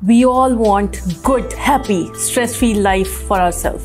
We all want good, happy, stress-free life for ourselves.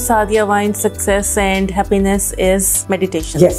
Sadia Wine's success and happiness is meditation. Yes,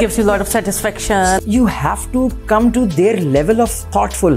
Gives you a lot of satisfaction. You have to come to their level of thoughtful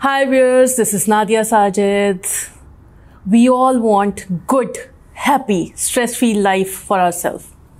Hi viewers, this is Nadia Sajid. We all want good, happy, stress-free life for ourselves.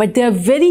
But there are very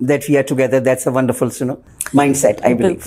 that we are together. That's a wonderful mindset, I believe.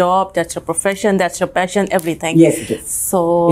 job, that's your profession, that's your passion, everything. Yes, it is. So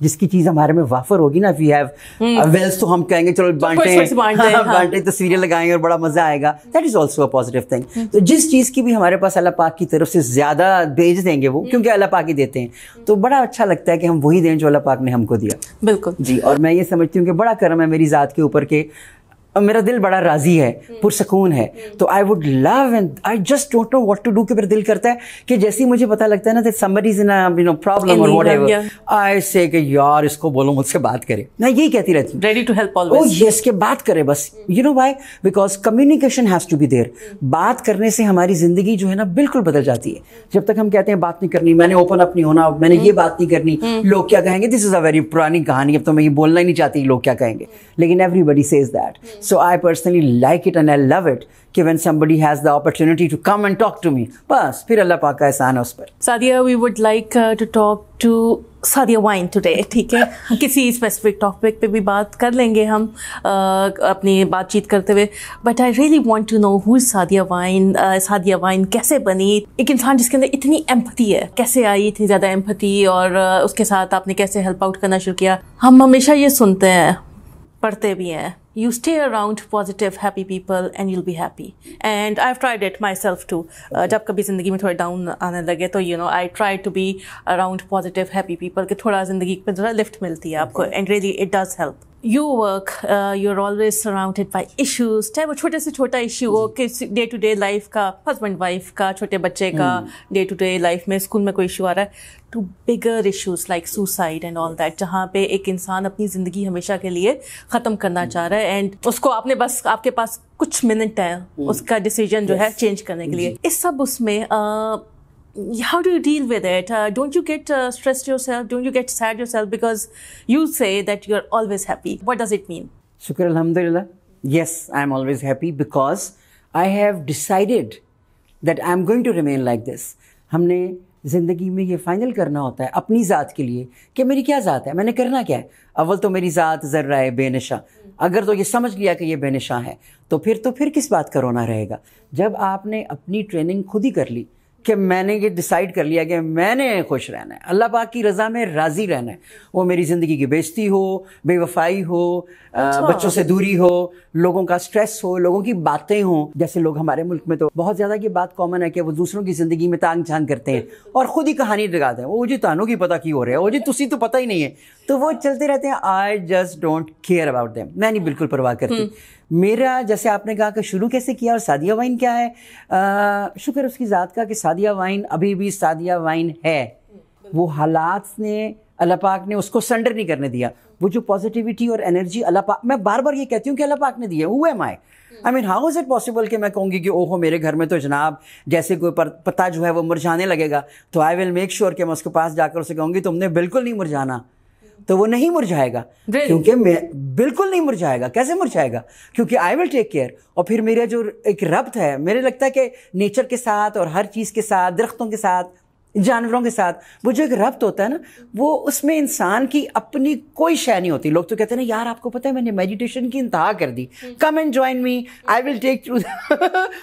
جس کی چیز ہمارے میں وافر ہوگی نا, if we have wealth تو ہم کہیں گے چلو بانٹیں, تصویریں لگائیں گے اور بڑا مزہ آئے گا. That is also a positive thing. تو جس چیز کی بھی ہمارے پاس اللہ پاک کی طرف سے زیادہ بھیج دیں گے وہ, کیونکہ اللہ پاک ہی دیتے ہیں, تو بڑا اچھا لگتا ہے کہ ہم وہی دیں جو اللہ پاک نے ہم کو دیا. بالکل جی. اور میں یہ سمجھتی ہوں کہ بڑا کرم ہے میری ذات کے اوپر کہ میرا دل بڑا راضی ہے, پرسکون ہے. تو I would love and I just don't know what to do, کہ میرا دل کرتا ہے کہ جیسے ہی مجھے پتا لگتا ہے نا that somebody is in a problem or whatever, I say کہ یار اس کو بولو مجھ سے بات کرے. میں یہی کہتی رہتی ہوں, ready to help always. oh yes, کہ بات کرے بس. you know why? because communication has to be there. بات کرنے سے ہماری زندگی جو ہے نا بالکل بدل جاتی ہے. جب تک ہم کہتے ہیں بات نہیں کرنی, میں نے اوپن اپ نہیں ہونا, میں نے یہ بات نہیں کرنی, لوگ کیا کہیں گے, دس از اے ویری پرانی کہانی, اب تو میں یہ بولنا ہی نہیں چاہتی لوگ کیا کہیں گے, لیکن everybody says that. so I personally like it and I love it کہ when somebody has the opportunity to come and talk to me, بس پھر اللہ پاک کا احسان ہے اس پر. Sadia, we would like to talk to Sadia Wine today. ٹھیک ہے, کسی specific topic پہ بھی بات کر لیں گے ہم اپنی بات چیت کرتے ہوئے, but I really want to know who is Sadia Wine. Sadia Wine کیسے بنی, ایک انسان جس کے اندر اتنی ایمپتھی ہے, کیسے آئی اتنی زیادہ ایمپتھی, اور اس کے ساتھ آپ نے کیسے ہیلپ آؤٹ کرنا شروع کیا. ہم ہمیشہ یہ سنتے ہیں, پڑھتے بھی ہیں, you stay around positive happy people and you'll be happy, and I've tried it myself too. جب کبھی زندگی میں تھوڑا ڈاؤن آنے لگے تو I try to be around positive happy people کہ تھوڑا زندگی پہ تھوڑا لفٹ ملتی ہے آپ کو, and really it does help. You work, you're always surrounded by issues, چاہے وہ چھوٹے سے چھوٹا ایشو ہو کہ ڈے ٹو ڈے لائف کا, ہسبینڈ وائف کا, چھوٹے بچے کا, ڈے ٹو ڈے لائف میں اسکول میں کوئی ایشو آ رہا ہے, to bigger issues like suicide and all that, جہاں پہ ایک انسان اپنی زندگی ہمیشہ کے لیے ختم کرنا چاہ رہا ہے, اینڈ اس کو آپ کے پاس کچھ منٹ ہے اس کا ڈیسیجن جو ہے چینج کرنے کے لیے. اس سب اس میں how do you deal with it? Don't you get stressed yourself? Don't you get sad yourself because you say that you're always happy? What does it mean? Shukr alhamdulillah. Yes, I'm always happy because I have decided that I'm going to remain like this. ہم نے زندگی میں یہ final کرنا ہوتا ہے اپنی ذات کے لیے کہ میری کیا ذات ہے, میں نے کرنا کیا ہے. اول تو میری ذات ذرہ بے نشاں, اگر تو یہ سمجھ لیا کہ یہ بے نشاں ہے تو پھر کس بات کا رونا رہے گا. جب آپ نے اپنی ٹریننگ خود ہی کر لی کہ میں نے یہ ڈیسائیڈ کر لیا کہ میں نے خوش رہنا ہے, اللہ پاک کی رضا میں راضی رہنا ہے, وہ میری زندگی کی بے عزتی ہو, بے وفائی ہو, بچوں سے دوری ہو, لوگوں کا سٹریس ہو, لوگوں کی باتیں ہوں. جیسے لوگ ہمارے ملک میں تو بہت زیادہ یہ بات کامن ہے کہ وہ دوسروں کی زندگی میں تانگ جھانک کرتے ہیں اور خود ہی کہانی لگاتے ہیں, وہ جی تانوں کی پتہ کی ہو رہا ہے, وہ جی تسی تو پتہ ہی نہیں ہے, تو وہ چلتے رہتے ہیں. آئی just don't care about them, میں نہیں بالکل پرواہ کرتی. میرا جیسے آپ نے کہا کہ شروع کیسے کیا اور سادیہ وائن کیا ہے, شکر اس کی ذات کا کہ سادیہ وائن ابھی بھی سادیہ وائن ہے. وہ حالات نے, اللہ پاک نے اس کو سرنڈر نہیں کرنے دیا. وہ جو پازیٹیوٹی اور انرجی اللہ پاک, میں بار بار یہ کہتی ہوں کہ اللہ پاک نے دی ہے. Who am I? I mean, how is it possible کہ میں کہوں گی کہ اوہو میرے گھر میں تو جناب جیسے کوئی پتا جو ہے وہ مرجھانے لگے گا, تو آئی ول میک شیور کہ میں اس کے پاس جا کر اسے کہوں گی تم نے بالکل نہیں مرجھانا, تو وہ نہیں مرجھائے گا. کیونکہ میں بالکل نہیں مرجھائے گا. کیسے مرجھائے گا؟ کیونکہ آئی ول ٹیک کیئر. اور پھر میرا جو ایک ربط ہے, میرے لگتا ہے کہ نیچر کے ساتھ اور ہر چیز کے ساتھ, درختوں کے ساتھ, جانوروں کے ساتھ, وہ جو ایک ربط ہوتا ہے نا, وہ اس میں انسان کی اپنی کوئی شے نہیں ہوتی. لوگ تو کہتے ہیں نا یار آپ کو پتہ ہے میں نے میڈیٹیشن کی انتہا کر دی, come and join me, I will take through,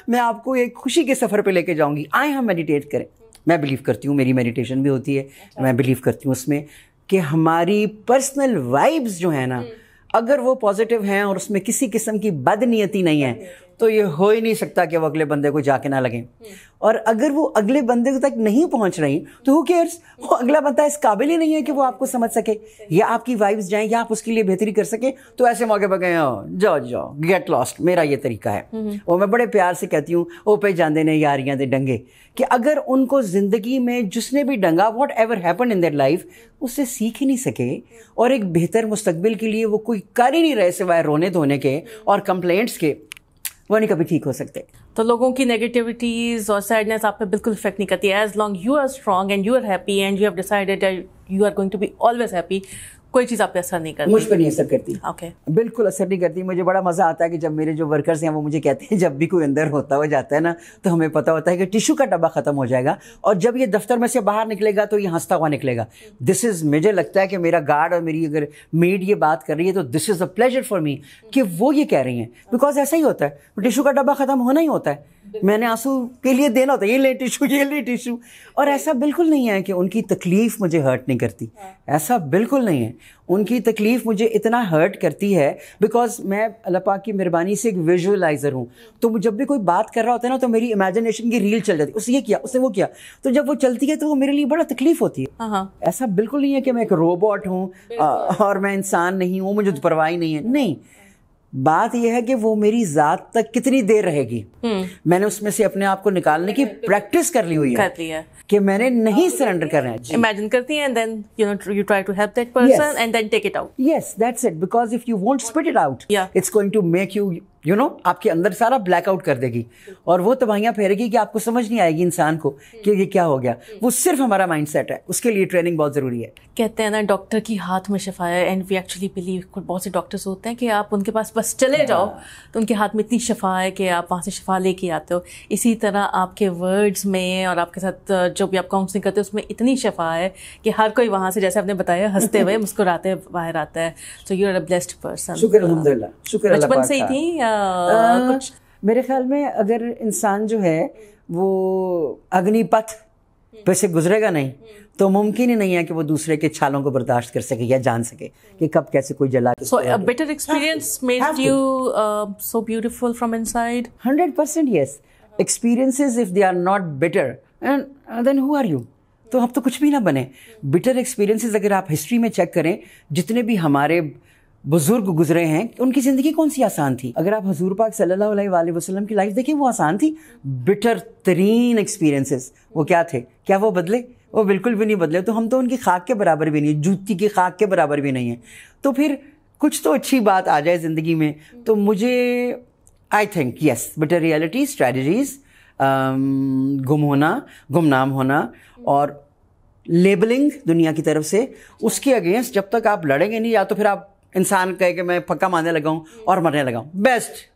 میں آپ کو ایک خوشی کے سفر پہ لے کے جاؤں گی, آئے ہم میڈیٹیٹ کریں. میں بلیو کرتی ہوں, میری میڈیٹیشن بھی ہوتی ہے, میں بلیو کرتی ہوں اس میں کہ ہماری پرسنل وائبز جو ہیں نا, اگر وہ پازیٹیو ہیں اور اس میں کسی قسم کی بد نیتی نہیں ہے, تو یہ ہو ہی نہیں سکتا کہ وہ اگلے بندے کو جا کے نہ لگیں. اور اگر وہ اگلے بندے تک نہیں پہنچ رہی تو ہو کیئرس, وہ اگلا بندہ اس قابل ہی نہیں ہے کہ وہ آپ کو سمجھ سکے یا آپ کی وائبز جائیں یا آپ اس کے لیے بہتری کر سکیں. تو ایسے موقع پہ کہیں جاؤ گیٹ لاسٹ. میرا یہ طریقہ ہے, اور میں بڑے پیار سے کہتی ہوں او پہ جاندے نے یاریاں دے ڈنگے, کہ اگر ان کو زندگی میں جس نے بھی ڈنگا whatever happen in their life, اس سے سیکھ ہی نہیں سکے اور ایک بہتر مستقبل کے لیے وہ کوئی کر ہی نہیں رہے سوائے رونے دھونے کے اور کمپلینٹس کے, وہ نہیں کبھی ٹھیک ہو سکتے. تو لوگوں کی نیگیٹیوٹیز اور سیڈنس آپ پہ بالکل افیکٹ نہیں کرتی. As long you are strong and you are happy and you have decided you are going to be always happy, کوئی چیز آپ پہ اثر نہیں کرتی. مجھ پہ نہیں اثر کرتی. اوکے, بالکل اثر نہیں کرتی. مجھے بڑا مزہ آتا ہے کہ جب میرے جو ورکرز ہیں وہ مجھے کہتے ہیں جب بھی کوئی اندر ہوتا ہوا جاتا ہے نا, تو ہمیں پتہ ہوتا ہے کہ ٹیشو کا ڈبہ ختم ہو جائے گا, اور جب یہ دفتر میں سے باہر نکلے گا تو یہ ہنستا ہوا نکلے گا. دس از, مجھے لگتا ہے کہ میرا گارڈ اور میری اگر میڈ یہ بات کر رہی ہے تو دس از اے پلیجر فار می کہ وہ یہ کہہ رہی ہیں, بیکاز ایسا ہی ہوتا ہے, ٹیشو کا ڈبہ ختم ہونا ہی ہوتا ہے. میں نے آنسو کے لیے دینا ہوتا ہے، یہ لے ٹیشو، یہ لے ٹیشو. اور ایسا بالکل نہیں ہے کہ ان کی تکلیف مجھے ہرٹ نہیں کرتی، ایسا بالکل نہیں ہے. ان کی تکلیف مجھے اتنا ہرٹ کرتی ہے بیکاز میں اللہ پاک کی مہربانی سے ایک ویژولائزر ہوں. تو جب بھی کوئی بات کر رہا ہوتا ہے نا تو میری امیجنیشن کی ریل چل جاتی ہے، اس نے یہ کیا، اس نے وہ کیا. تو جب وہ چلتی ہے تو وہ میرے لیے بڑا تکلیف ہوتی ہے. ایسا بالکل نہیں ہے کہ میں ایک روبوٹ ہوں اور میں انسان نہیں ہوں، مجھے پرواہ نہیں ہے. نہیں، بات یہ ہے کہ وہ میری ذات تک کتنی دیر رہے گی. میں نے اس میں سے اپنے آپ کو نکالنے کی پریکٹس کر لی ہوئی ہے کہ میں نے نہیں سرنڈر کرنا ہے. امیجن کرتی ہیں and then you try to help that person and then take it out. Yes, that's it. Because if you won't spit it out, it's going to make you know, آپ کے اندر سارا black out کر دے گی اور وہ تباہیاں پھیرے گی کہ آپ کو سمجھ نہیں آئے گی انسان کو کہ یہ کیا ہو گیا. وہ صرف ہمارا مائنڈ سیٹ ہے، اس کے لیے ٹریننگ بہت ضروری ہے. کہتے ہیں نا ڈاکٹر کی ہاتھ میں شفا ہے، اینڈ وی ایکچولی بلیو. بہت سے ڈاکٹرز ہوتے ہیں کہ آپ ان کے پاس بس چلے جاؤ تو ان کے ہاتھ میں اتنی شفا ہے کہ آپ وہاں سے شفا لے کے آتے ہو. اسی طرح آپ کے ورڈز میں اور آپ کے ساتھ جو بھی آپ کاؤنسلنگ کرتے ہو اس میں اتنی شفا ہے کہ ہر کوئی وہاں سے، جیسے آپ نے بتایا، ہنستے ہوئے مسکراتے باہر آتا ہے. So you are a blessed person. شکر الحمدللہ. شکر اللہ بچپن سے ہی تھی یا میرے خیال میں اگر انسان جو ہے وہ اگنی پتھ پہ سے گزرے گا نہیں تو ممکن ہی نہیں ہے کہ وہ دوسرے کے چھالوں کو برداشت کر سکے یا جان سکے کہ کب کیسے کوئی جلا. So a bitter experience made you so beautiful from inside? 100% yes. Experiences if they are not bitter, and then who are you? تو اب تو کچھ بھی نہ بنے. bitter experiences اگر آپ ہسٹری میں چیک کریں، جتنے بھی ہمارے بزرگ گزرے ہیں ان کی زندگی کون سی آسان تھی. اگر آپ حضور پاک صلی اللہ علیہ وآلہ وسلم کی لائف دیکھیں، وہ آسان تھی. بٹر ترین ایکسپیرینسز وہ کیا تھے؟ کیا وہ بدلے؟ وہ بالکل بھی نہیں بدلے. تو ہم تو ان کی خاک کے برابر بھی نہیں، جوتی کی خاک کے برابر بھی نہیں ہیں. تو پھر کچھ تو اچھی بات آ جائے زندگی میں. تو مجھے I think yes, butter reality, strategies, گم ہونا، گمنام ہونا اور لیبلنگ دنیا کی طرف سے، اس کے اگینسٹ جب تک آپ لڑیں گے نہیں، یا تو پھر آپ انسان کہے کہ میں پکا ماننے لگا ہوں اور مرنے لگا ہوں.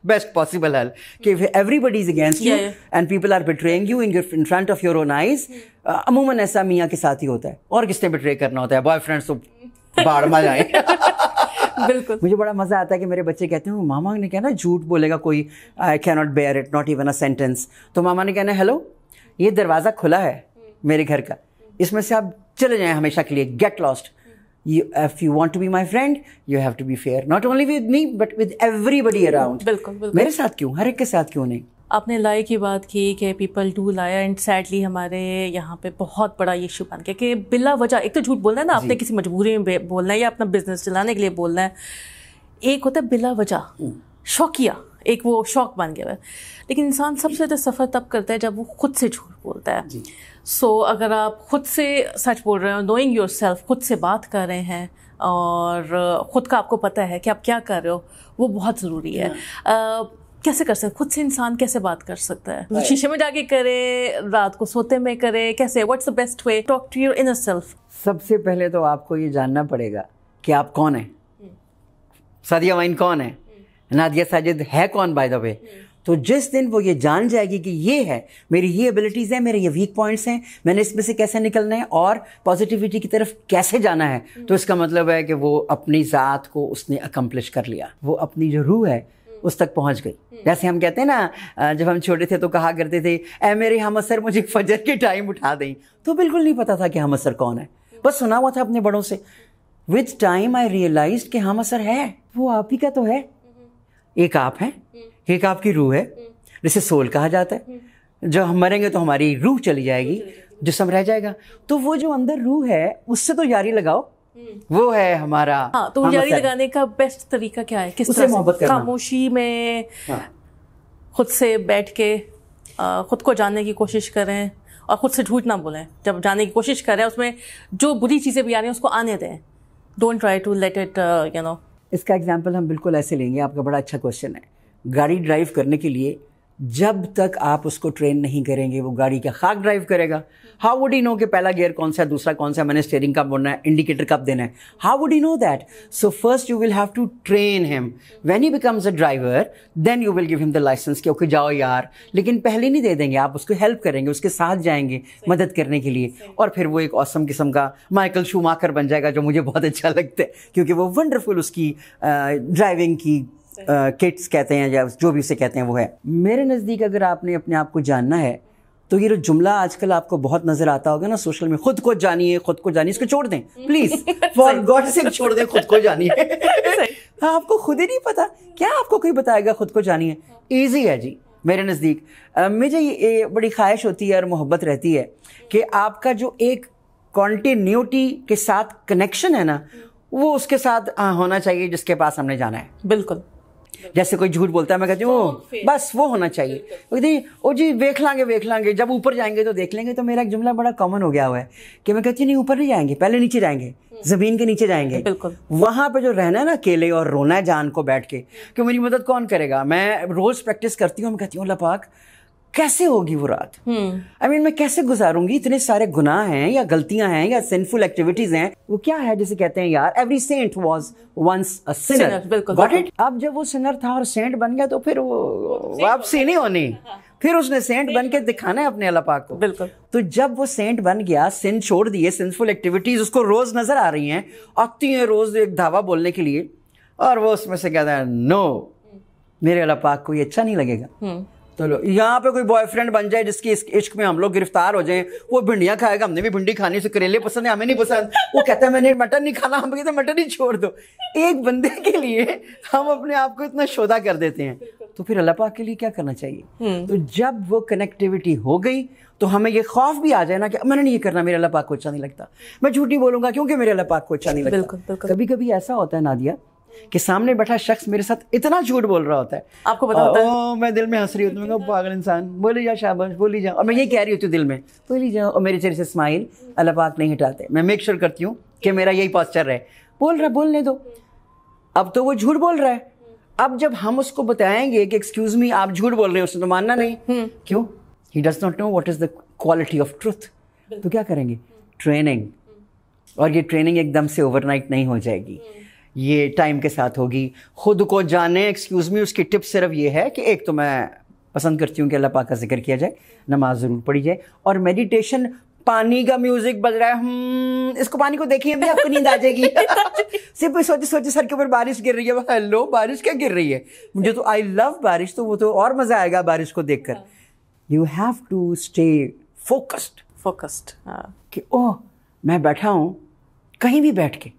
بیسٹ پاسبل ہے کہ everybody is against you and people are betraying you in front of your own eyes. عموماً ایسا میاں کے ساتھ ہی ہوتا ہے. اور کس نے بٹرے کرنا ہوتا ہے؟ بوائے فرینڈس تو باڑ میں جائیں. بالکل. مجھے بڑا مزہ آتا ہے کہ میرے بچے کہتے ہیں ماما نے کہنا جھوٹ بولے گا کوئی، آئی کی not bear it, not even a sentence. تو ماما نے کہنا ہیلو، یہ دروازہ کھلا ہے میرے گھر کا، اس میں سے آپ چلے جائیں ہمیشہ کے لیے. Get lost. If you want to be my friend, you have to be fair, not only with me but with everybody around. بالکل. میرے ساتھ کیوں، ہر ایک کے ساتھ کیوں نہیں. آپ نے لائے کی بات کی کہ پیپل ڈو لائی، اینڈ سیڈلی ہمارے یہاں پہ بہت بڑا ایشو بن گیا کہ بلا وجہ ایک تو جھوٹ بولنا ہے نا، آپ نے کسی مجبوری میں بولنا ہے یا اپنا بزنس چلانے کے لیے بولنا ہے. ایک ہوتا ہے بلا وجہ شوقیہ، ایک وہ شوق بن گیا ہے. لیکن انسان سب سے زیادہ سفر تب کرتا ہے جب وہ خود سے جھوٹ بولتا ہے. سو اگر آپ خود سے سچ بول رہے ہو، نوئنگ یور سیلف، خود سے بات کر رہے ہیں اور خود کا آپ کو پتہ ہے کہ آپ کیا کر رہے ہو، وہ بہت ضروری ہے. کیسے کر سکتے خود سے انسان کیسے بات کر سکتا ہے؟ شیشے میں جا کے کرے، رات کو سوتے میں کرے، کیسے؟ What's the best way talk to your inner self? سب سے پہلے تو آپ کو یہ جاننا پڑے گا کہ آپ کون ہیں. سعدیہ وائن کون ہے؟ نادیہ ساجد ہے کون بائی دا وے؟ تو جس دن وہ یہ جان جائے گی کہ یہ ہے میری، یہ ایبلٹیز ہیں، میرے یہ ویک پوائنٹس ہیں، میں نے اس میں سے کیسے نکلنا ہے اور پازیٹیوٹی کی طرف کیسے جانا ہے، تو اس کا مطلب ہے کہ وہ اپنی ذات کو اس نے اکمپلش کر لیا. وہ اپنی جو روح ہے اس تک پہنچ گئی. جیسے ہم کہتے ہیں نا، جب ہم چھوٹے تھے تو کہا کرتے تھے اے میرے ہم اثر مجھے فجر کے ٹائم اٹھا دیں. تو بالکل نہیں پتا تھا کہ ہم اثر کون ہے، بس سنا ہوا تھا اپنے بڑوں سے. وتھ ٹائم آئی ریئلائزڈ کہ ہم اثر ہے، وہ آپ ہی کا تو ہے. ایک آپ ہے، ایک آپ کی روح ہے جسے سول کہا جاتا ہے. جب ہم مریں گے تو ہماری روح چلی جائے گی، جسم رہ جائے گا. تو وہ جو اندر روح ہے اس سے تو یاری لگاؤ، وہ ہے ہمارا. ہاں، تو یاری لگانے کا بیسٹ طریقہ کیا ہے؟ کس طرح سے؟ محبت کرنا، خاموشی میں خود سے بیٹھ کے خود کو جاننے کی کوشش کریں اور خود سے جھوٹ نہ بولیں. جب جاننے کی کوشش کریں اس میں جو بری چیزیں بھی آ رہی ہیں اس کو آنے دیں. Don't try to let it you know. اس کا ایگزامپل ہم بالکل ایسے لیں گے. آپ کا بڑا اچھا کوشچن ہے. گاڑی ڈرائیو کرنے کے لیے جب تک آپ اس کو ٹرین نہیں کریں گے وہ گاڑی کا خاک ڈرائیو کرے گا. ہاؤ وڈ ہی نو کہ پہلا گیئر کون سا ہے، دوسرا کون سا ہے، میں نے اسٹیئرنگ کب موڑنا ہے، انڈیکیٹر کب دینا ہے؟ How would he know that? So first you will have to train him. When he becomes a driver then you will give him the licence کہ اوکے جاؤ یار. لیکن پہلے نہیں دے دیں گے، آپ اس کو ہیلپ کریں گے، اس کے ساتھ جائیں گے مدد کرنے کے لیے. اور پھر وہ ایک آسم قسم کا مائیکل شوماکر بن جائے گا، جو مجھے بہت اچھا لگتا ہے کیونکہ وہ ونڈرفل اس کی ڈرائیونگ کی کٹس کہتے ہیں یا جو بھی اسے کہتے ہیں وہ ہے. میرے نزدیک اگر آپ نے اپنے آپ کو جاننا ہے تو یہ جو جملہ آج کل آپ کو بہت نظر آتا ہوگا نا سوشل میں, خود کو جانیے, خود کو جانیے, اس کو چھوڑ دیں پلیز, فار گاڈ سے چھوڑ دیں خود کو جانیے. آپ کو خود ہی نہیں پتا, کیا آپ کو کوئی بتائے گا خود کو جانیے؟ ایزی ہے جی میرے نزدیک. مجھے یہ بڑی خواہش ہوتی ہے اور محبت رہتی ہے کہ آپ کا جو ایک کنٹینیوٹی کے ساتھ کنیکشن ہے نا, وہ اس کے ساتھ ہونا چاہیے جس کے پاس ہم نے جانا ہے. بالکل. جیسے کوئی جھوٹ بولتا ہے میں کہتی ہوں بس وہ ہونا چاہیے. او جی دیکھ لیں گے جب اوپر جائیں گے تو دیکھ لیں گے. تو میرا ایک جملہ بڑا کامن ہو گیا ہوا ہے کہ میں کہتی ہوں نہیں اوپر نہیں جائیں گے, پہلے نیچے جائیں گے, زمین کے نیچے جائیں گے. بالکل. وہاں پہ جو رہنا ہے نا اکیلے اور رونا ہے جان کو بیٹھ کے کہ میری مدد کون کرے گا. میں روز پریکٹس کرتی ہوں, میں کہتی ہوں اللہ پاک کیسے ہوگی وہ رات, میں کیسے گزاروں گی, اتنے سارے گناہ ہیں یا غلطیاں ہیں یا سنفل ایکٹیویٹیز ہیں. وہ کیا ہے جسے کہتے ہیں یار every saint was once a sinner. Got it. اب جب وہ سنر تھا اور سینٹ بن گیا تو پھر وہ واپسی نہیں ہونی, پھر اس نے سینٹ بن کے دکھانا ہے اپنے اللہ پاک کو. بالکل. تو جب وہ سینٹ بن گیا, سن چھوڑ دیے, سنفل ایکٹیویٹیز اس کو روز نظر آ رہی ہیں, آتی ہیں روز ایک دھاوا بولنے کے لیے, اور وہ اس میں سے کہتا ہے نو میرے اللہ پاک کو یہ اچھا نہیں لگے گا. تو یہاں پہ کوئی بوائے فرینڈ بن جائے جس کی اس عشق میں ہم لوگ گرفتار ہو جائیں, وہ بھنڈیاں کھائے گا, ہم نے بھی بھنڈی کھانی, سے کریلے پسند ہے, ہمیں نہیں پسند, وہ کہتا ہے میں نے مٹن نہیں کھانا, ہم کہتے ہیں مٹن ہی چھوڑ دو. ایک بندے کے لیے ہم اپنے آپ کو اتنا شودا کر دیتے ہیں, تو پھر اللہ پاک کے لیے کیا کرنا چاہیے. تو جب وہ کنیکٹیوٹی ہو گئی تو ہمیں یہ خوف بھی آ جائے نا کہ میں نے نہیں یہ کرنا, میرے اللہ پاک کو اچھا نہیں لگتا, میں جھوٹ نہیں بولوں گا کیونکہ میرے اللہ پاک کو اچھا نہیں لگتا. کبھی کبھی ایسا ہوتا ہے نادیہ کہ سامنے بیٹھا شخص میرے ساتھ اتنا جھوٹ بول رہا ہوتا ہے, آپ کو پتا ہوتا ہے میں دل میں ہنس رہی ہوتی ہوں, پاگل انسان, بولی جا شاباش, بولی جا, اور میں یہ کہہ رہی ہوتی ہوں دل میں بولی جا, اور میرے چہرے سے اسمائل اللہ پاک نہیں ہٹاتے. میں میک شور کرتی ہوں کہ میرا یہی پاسچر رہے, بولنے دو. اب تو وہ جھوٹ بول رہا ہے, اب جب ہم اس کو بتائیں گے کہ ایکسکیوز می آپ جھوٹ بول رہے ہیں, اس نے تو ماننا نہیں. کیوں؟ He does not know what is the quality of truth. تو کیا کریں گے؟ ٹریننگ. اور یہ ٹریننگ ایک دم سے اوور نائٹ نہیں ہو جائے گی, یہ ٹائم کے ساتھ ہوگی. خود کو جانے, ایکسکیوز می, اس کی ٹپ صرف یہ ہے کہ ایک تو میں پسند کرتی ہوں کہ اللہ پاک کا ذکر کیا جائے, نماز ضرور پڑھی جائے, اور میڈیٹیشن پانی کا میوزک بج رہا ہے, اس کو پانی کو دیکھیے بھی آپ کو نیند آ جائے گی. صرف سوچے سر کے اوپر بارش گر رہی ہے, ہیلو بارش کیا گر رہی ہے, مجھے تو آئی لو بارش, تو وہ تو اور مزہ آئے گا بارش کو دیکھ کر. You have to stay focused کہ اوہ میں بیٹھا ہوں کہیں بھی بیٹھ کے.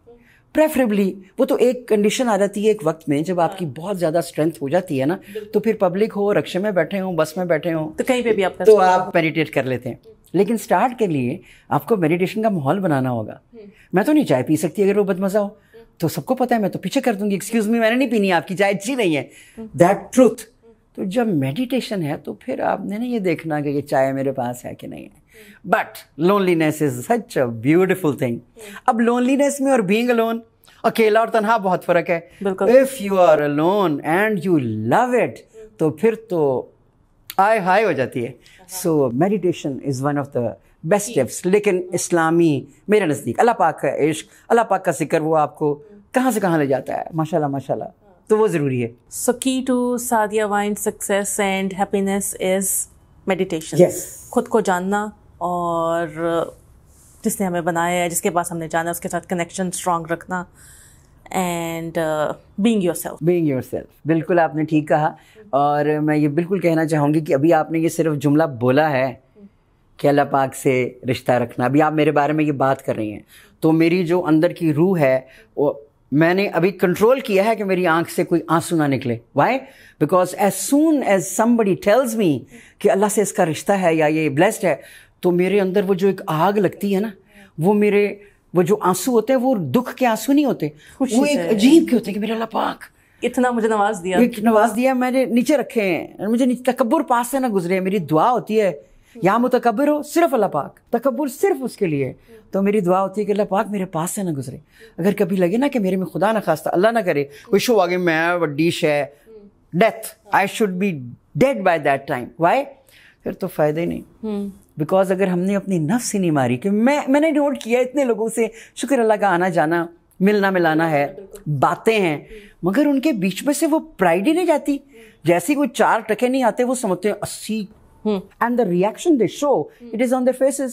پریفریبلی وہ تو ایک کنڈیشن آ جاتی ہے ایک وقت میں جب آپ کی بہت زیادہ اسٹرینتھ ہو جاتی ہے نا, تو پھر پبلک ہو, رکشے میں بیٹھے ہوں, بس میں بیٹھے ہوں, تو کہیں پہ بھی تو آپ میڈیٹیٹ کر لیتے ہیں. لیکن سٹارٹ کے لیے آپ کو میڈیٹیشن کا ماحول بنانا ہوگا. میں تو نہیں چائے پی سکتی اگر وہ بد مزہ ہو, تو سب کو پتہ ہے, میں تو پیچھے کر دوں گی, ایکسکیوز می میں نے نہیں پینی, آپ کی چائے اچھی نہیں ہے, دیٹ ٹروتھ. تو جب میڈیٹیشن ہے تو پھر آپ نے یہ دیکھنا کہ یہ چائے میرے پاس ہے کہ نہیں ہے. But loneliness is such a beautiful thing. اب لونلینس میں اور بینگ الون, اکیلا اور تنہا بہت فرق ہے. If you are alone and you love it, تو پھر تو ہائی ہو جاتی ہے. So meditation is one of the best tips. لیکن اسلامی میرے نزدیک اللہ پاک کا عشق, اللہ پاک کا ذکر, وہ آپ کو کہاں سے کہاں لے جاتا ہے, ماشاء اللہ ماشاء اللہ, تو وہ ضروری ہے. So key to Sadia Wine success and happiness is meditation. خود کو جاننا, اور جس نے ہمیں بنایا ہے, جس کے پاس ہم نے جانا ہے, اس کے ساتھ کنیکشن اسٹرانگ رکھنا, اینڈ بینگ یور سیلف. بالکل آپ نے ٹھیک کہا. اور میں یہ بالکل کہنا چاہوں گی کہ ابھی آپ نے یہ صرف جملہ بولا ہے کہ اللہ پاک سے رشتہ رکھنا, ابھی آپ میرے بارے میں یہ بات کر رہی ہیں, تو میری جو اندر کی روح ہے وہ میں نے ابھی کنٹرول کیا ہے کہ میری آنکھ سے کوئی آنسو نہ نکلے. Why? Because as soon as somebody tells me کہ اللہ سے اس کا رشتہ ہے یا یہ بلیسڈ ہے, تو میرے اندر وہ جو ایک آگ لگتی ہے نا, وہ جو آنسو ہوتے ہیں وہ دکھ کے آنسو نہیں ہوتے, وہ ایک عجیب کے ہوتے ہیں کہ میرے اللہ پاک اتنا مجھے نواز دیا, میں نے نیچے رکھے ہیں, مجھے تکبر پاس سے نہ گزرے. میری دعا ہوتی ہے یا متکبر ہو صرف اللہ پاک, تکبر صرف اس کے لیے, تو میری دعا ہوتی ہے کہ اللہ پاک میرے پاس سے نہ گزرے. اگر کبھی لگے نا کہ میرے میں خدا نہ خواستہ اللہ نہ کرے کوئی شو آگے میں وڈی شے death, I should be dead by that time. Why? پھر تو فائدہ ہی نہیں. بیکاز اگر ہم نے اپنی نفس ہی نہیں ماری, کہ میں نے نوٹ کیا اتنے لوگوں سے شکر اللہ کا آنا جانا, ملنا ملانا ہے, باتیں ہیں, مگر ان کے بیچ میں سے وہ پرائڈ ہی نہیں جاتی. جیسے کوئی 4 ٹکے نہیں آتے وہ سمجھتے ہیں 80 and the reaction they show, it is on their faces,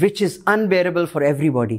which is unbearable for everybody.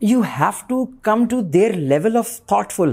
you have to come to their level of thoughtful,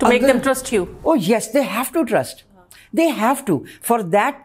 To make them trust you. Oh yes, they have to trust. They have to. For that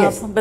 yes,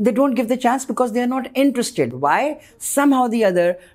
they don't give the chance because they are not interested. Why? Somehow the other,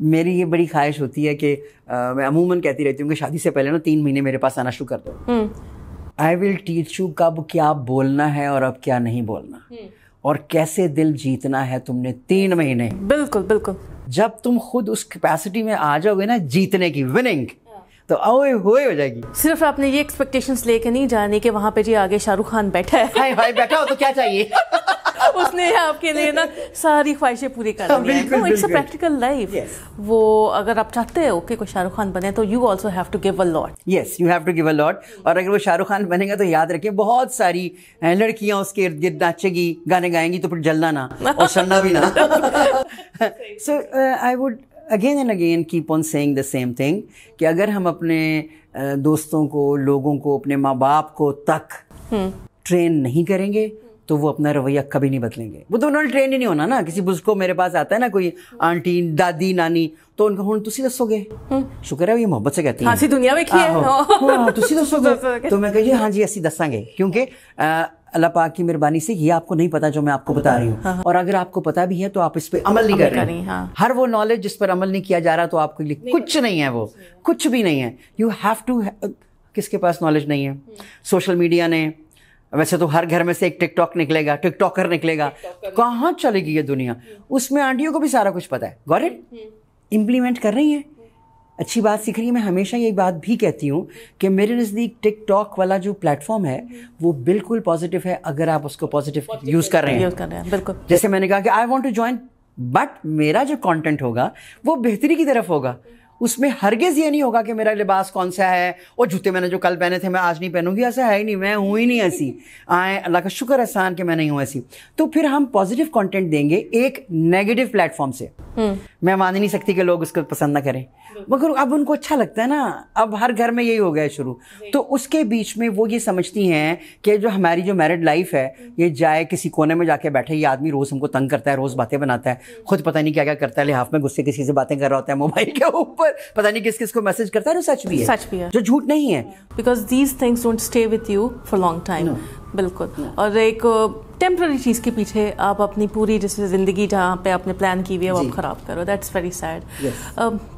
میری یہ بڑی خواہش ہوتی ہے کہ میں عموماً کہتی رہتی ہوں کہ شادی سے پہلے نا 3 مہینے میرے پاس آنا شروع کر دو. آئی ول ٹیچ یو کب کیا بولنا ہے اور اب کیا نہیں بولنا, اور کیسے دل جیتنا ہے تم نے 3 مہینے. بالکل بالکل. جب تم خود اس کیپیسٹی میں آ جاؤ گے نا جیتنے کی, وننگ, تو اوئے ہوئے ہو جائے گی. صرف آپ نے یہ ایکسپیکٹیشنز لے کے نہیں جانی کہ وہاں پہ جی آگے شاہ رخ خان بیٹھا ہے, ہائے ہائے بیٹھا ہو تو کیا چاہیے, اس نے آپ کے لیے نا ساری خواہشیں پوری کر دی ہیں. It's a practical life. وہ اگر آپ چاہتے ہو کہ کوئی شاہ رخ خان بنے تو you also have to give a lot. Yes, you have to give a lot. اور اگر وہ شاہ رخ خان بنے گا تو یاد رکھیں بہت ساری لڑکیاں اس کے ارد گرد ناچے گی, گانے گائیں گی, تو پھر جلنا نہ اور سڑنا بھی نہ. So I would again and again keep on seeing the same thing کہ اگر ہم اپنے دوستوں کو, لوگوں کو, اپنے ماں باپ کو تک ٹرین نہیں کریں گے تو وہ اپنا رویہ کبھی نہیں بدلیں گے. وہ تو انہوں نے ٹرین ہی نہیں ہونا نا. کسی بزرگ کو میرے پاس آتا ہے نا کوئی آنٹی, دادی, نانی, تو ان کا ہوں تسی دسو گے, شکر ہے یہ محبت سے کہتی ہیں, ہاں دنیا میں کی ہے, تسی دسو گے, تو میں کہیے ہاں جی اسی دساں گے, کیونکہ اللہ پاک کی مہربانی سے یہ آپ کو نہیں پتا جو میں آپ کو بتا رہی ہوں, اور اگر آپ کو پتا بھی ہے تو آپ اس پہ عمل نہیں کر رہے ہیں. ہر وہ نالج جس پر عمل نہیں کیا جا رہا تو آپ کے لیے کچھ نہیں ہے, وہ کچھ بھی نہیں ہے. یو ہیو ٹو, کس کے پاس نالج نہیں ہے؟ سوشل میڈیا نے, ویسے تو ہر گھر میں سے ایک ٹک ٹاک نکلے گا, ٹک ٹاکر نکلے گا, کہاں چلے گی یہ دنیا. اس میں آنٹیوں کو بھی سارا کچھ پتا ہے, گاٹ اٹ, امپلیمنٹ کر رہی ہیں, اچھی بات سیکھ رہی ہے. میں ہمیشہ یہ بات بھی کہتی ہوں کہ میرے نزدیک ٹک ٹاک والا جو پلیٹ فارم ہے وہ بالکل پازیٹیو ہے اگر آپ اس کو پازیٹیو یوز کر رہے ہیں. بالکل. جیسے میں نے کہا کہ I want to join, but میرا جو کانٹینٹ ہوگا وہ بہتری کی طرف ہوگا. اس میں ہرگز یہ نہیں ہوگا کہ میرا لباس کون سا ہے, اور جوتے میں نے جو کل پہنے تھے میں آج نہیں پہنوں گی. ایسا ہے ہی نہیں, میں ہوں ہی نہیں ایسی. اللہ کا شکر احسان کہ میں نہیں ہوں ایسی. تو پھر ہم پازیٹیو کانٹینٹ دیں گے ایک نیگیٹو پلیٹ فارم سے. میں مان ہی نہیں سکتی کہ لوگ اس کو پسند نہ کریں, مگر اب ان کو اچھا لگتا ہے نا. اب ہر گھر میں یہی ہو گیا شروع. تو اس کے بیچ میں وہ یہ سمجھتی ہیں کہ جو ہماری جو میرڈ لائف ہے یہ جائے کسی کونے میں جا کے بیٹھے, یہ آدمی روز ہم کو تنگ کرتا ہے, روز باتیں بناتا ہے, خود پتہ نہیں کیا کیا کرتا ہے, لحاف میں غصے کسی سے باتیں کر رہا ہوتا ہے, موبائل کے اوپر پتہ نہیں کس کس کو میسج کرتا ہے. جو سچ بھی ہے, جو جھوٹ نہیں ہے, because these things don't stay with you for long time. بالکل. اور ایک ٹیمپرری چیز کے پیچھے آپ اپنی پوری جیسے زندگی جہاں پہ آپ نے پلان کی ہوئی ہے وہ آپ خراب کرو. That's very sad.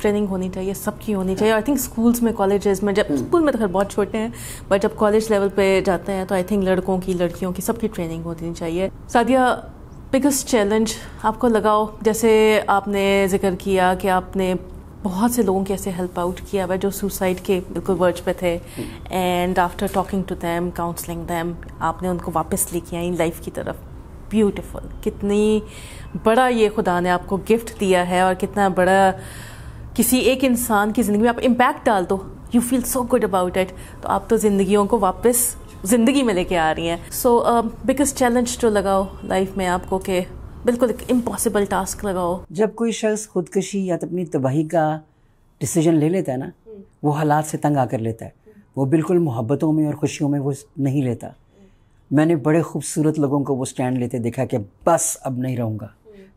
ٹریننگ ہونی چاہیے, سب کی ہونی چاہیے. آئی تھنک اسکولس میں, کالجز میں, جب اسکول میں تو خیر بہت چھوٹے ہیں, بٹ جب کالج لیول پہ جاتے ہیں تو آئی تھنک لڑکوں کی, لڑکیوں کی, سب کی ٹریننگ ہونی چاہیے. سعدیہ, بگیسٹ چیلنج آپ کو لگاؤ, جیسے آپ نے ذکر کیا کہ آپ نے بہت سے لوگوں کی ایسے ہیلپ آؤٹ کیا ہوا جو سوسائڈ کے بالکل ورج پہ تھے, and after talking to them, counselling them, آپ نے ان کو واپس لے کے آئی لائف کی طرف. بیوٹیفل. کتنی بڑا یہ خدا نے آپ کو گفٹ دیا ہے, اور کتنا بڑا کسی ایک انسان کی زندگی میں آپ امپیکٹ ڈال دو, you feel so good about it. تو آپ تو زندگیوں کو واپس زندگی میں لے کے آ رہی ہیں. سو بگیسٹ چیلنج جو لگاؤ لائف میں آپ کو, کہ بالکل ایک امپاسبل ٹاسک لگاؤ. جب کوئی شخص خودکشی یا اپنی تباہی کا ڈیسیجن لے لیتا ہے نا, وہ حالات سے تنگ آ کر لیتا ہے. وہ بالکل محبتوں میں اور خوشیوں میں وہ نہیں لیتا. میں نے بڑے خوبصورت لوگوں کو وہ سٹینڈ لیتے دیکھا کہ بس اب نہیں رہوں گا,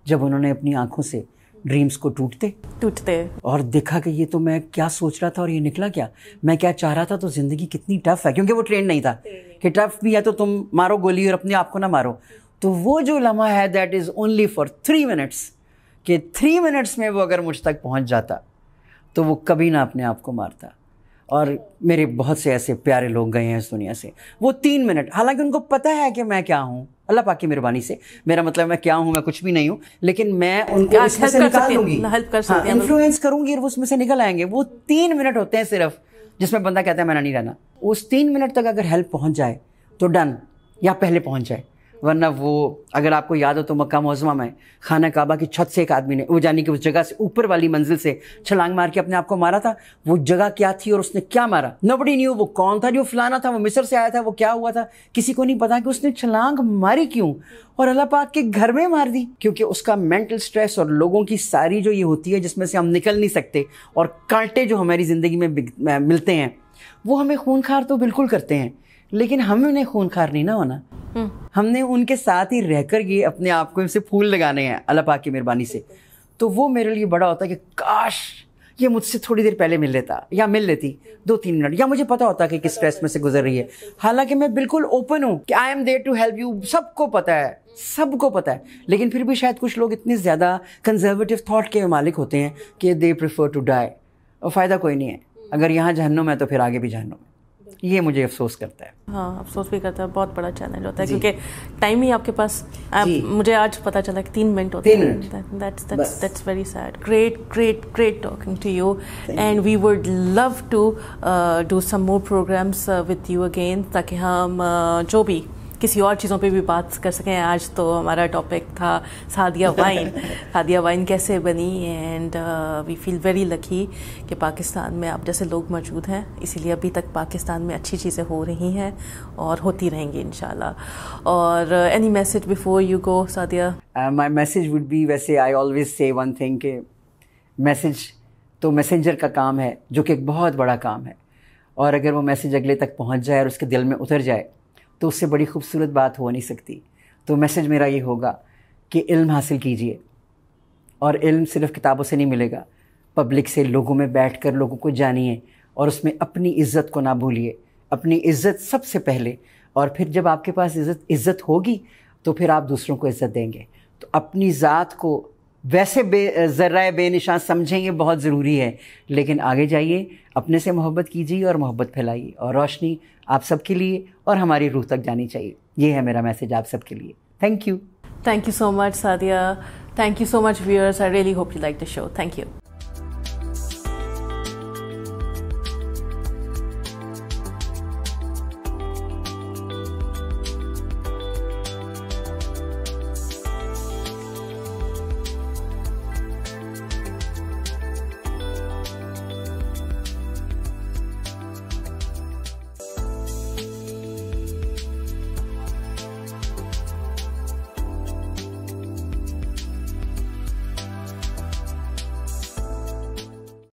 جب انہوں نے اپنی آنکھوں سے ڈریمز کو ٹوٹتے اور دیکھا کہ یہ تو میں کیا سوچ رہا تھا اور یہ نکلا کیا, میں کیا چاہ رہا تھا, تو زندگی کتنی ٹف ہے. کیونکہ وہ ٹرینڈ نہیں تھا کہ ٹف بھی ہے تو تم مارو گولی اور اپنے آپ کو نہ مارو. تو وہ جو لمحہ ہے that is only for 3 minutes, کہ 3 منٹس میں وہ اگر مجھ تک پہنچ جاتا تو وہ کبھی نہ اپنے آپ کو مارتا. اور میرے بہت سے ایسے پیارے لوگ گئے ہیں اس دنیا سے, وہ 3 منٹ, حالانکہ ان کو پتہ ہے کہ میں کیا ہوں, اللہ پاک کی مہربانی سے, میرا مطلب میں کیا ہوں, میں کچھ بھی نہیں ہوں, لیکن میں ان کو اس میں سے نکال لوں گی, انفلوئنس کروں گی اور وہ اس میں سے نکل آئیں گے. وہ 3 منٹ ہوتے ہیں صرف جس میں بندہ کہتا ہے میں نہیں رہنا. اس 3 منٹ تک اگر ہیلپ پہنچ جائے تو ڈن, یا پہلے پہنچ جائے. ورنہ وہ اگر آپ کو یاد ہو تو مکہ معظمہ میں خانہ کعبہ کی چھت سے ایک آدمی نے, وہ جانی کہ اس جگہ سے اوپر والی منزل سے چھلانگ مار کے اپنے آپ کو مارا تھا. وہ جگہ کیا تھی اور اس نے کیا مارا, نوبڈی نیو. وہ کون تھا جو فلانا تھا, وہ مصر سے آیا تھا, وہ کیا ہوا تھا, کسی کو نہیں پتا کہ اس نے چھلانگ ماری کیوں, اور اللہ پاک کے گھر میں مار دی. کیونکہ اس کا مینٹل سٹریس اور لوگوں کی ساری جو یہ ہوتی ہے جس میں سے ہم نکل نہیں سکتے, اور کانٹے جو ہماری زندگی میں ملتے ہیں, وہ ہمیں خونخوار تو بالکل کرتے ہیں, لیکن ہمیں انہیں خونخوار نہیں نہ ہونا. ہم نے ان کے ساتھ ہی رہ کر یہ اپنے آپ کو ان سے پھول لگانے ہیں اللہ پاک کی مہربانی سے. تو وہ میرے لیے بڑا ہوتا ہے کہ کاش یہ مجھ سے تھوڑی دیر پہلے مل لیتا یا مل لیتی 2-3 منٹ, یا مجھے پتا ہوتا کہ کس اسٹریس میں سے گزر رہی ہے, حالانکہ میں بالکل اوپن ہوں کہ I am there to help you, سب کو پتا ہے, سب کو پتا ہے. لیکن پھر بھی شاید کچھ لوگ اتنے زیادہ کنزرویٹو تھاٹ کے مالک ہوتے ہیں کہ دے پریفر ٹو ڈائی, اور فائدہ کوئی نہیں ہے. اگر یہاں جہنم ہے تو پھر آگے بھی جہنم ہے. یہ مجھے افسوس کرتا ہے. ہاں افسوس بھی کرتا ہے, بہت بڑا چیلنج ہوتا ہے کیونکہ ٹائم ہی آپ کے پاس, مجھے آج پتا چلا کہ 3 منٹ ہوتے ہیں. That's very sad. Great talking to you, and we would love to do some more programmes with you again, تاکہ ہم جو بھی کسی اور چیزوں پہ بھی بات کر سکیں. آج تو ہمارا ٹاپک تھا سعدیہ وائن, سعدیہ وائن کیسے بنی, and we feel very lucky کہ پاکستان میں آپ جیسے لوگ موجود ہیں, اسی لیے ابھی تک پاکستان میں اچھی چیزیں ہو رہی ہیں اور ہوتی رہیں گی انشاءاللہ. اور any message before you go Sadia? My message would be, ویسے I always say one thing کہ میسج تو میسنجر کا کام ہے, جو کہ ایک بہت بڑا کام ہے, اور اگر وہ میسج اگلے تک پہنچ جائے اور اس کے دل میں اتر جائے تو اس سے بڑی خوبصورت بات ہو نہیں سکتی. تو میسج میرا یہ ہوگا کہ علم حاصل کیجئے, اور علم صرف کتابوں سے نہیں ملے گا, پبلک سے, لوگوں میں بیٹھ کر لوگوں کو جانیے, اور اس میں اپنی عزت کو نہ بھولیے. اپنی عزت سب سے پہلے, اور پھر جب آپ کے پاس عزت ہوگی تو پھر آپ دوسروں کو عزت دیں گے. تو اپنی ذات کو ویسے ذرہ بے نشان سمجھیں, یہ بہت ضروری ہے, لیکن آگے جائیے, اپنے سے محبت کیجیے اور محبت پھیلائیے, اور روشنی آپ سب کے لیے اور ہماری روح تک جانی چاہیے. یہ ہے میرا میسج آپ سب کے لیے. Thank you so much Sadia. Thank you so much ویئرس. I really hope you like the show. Thank you.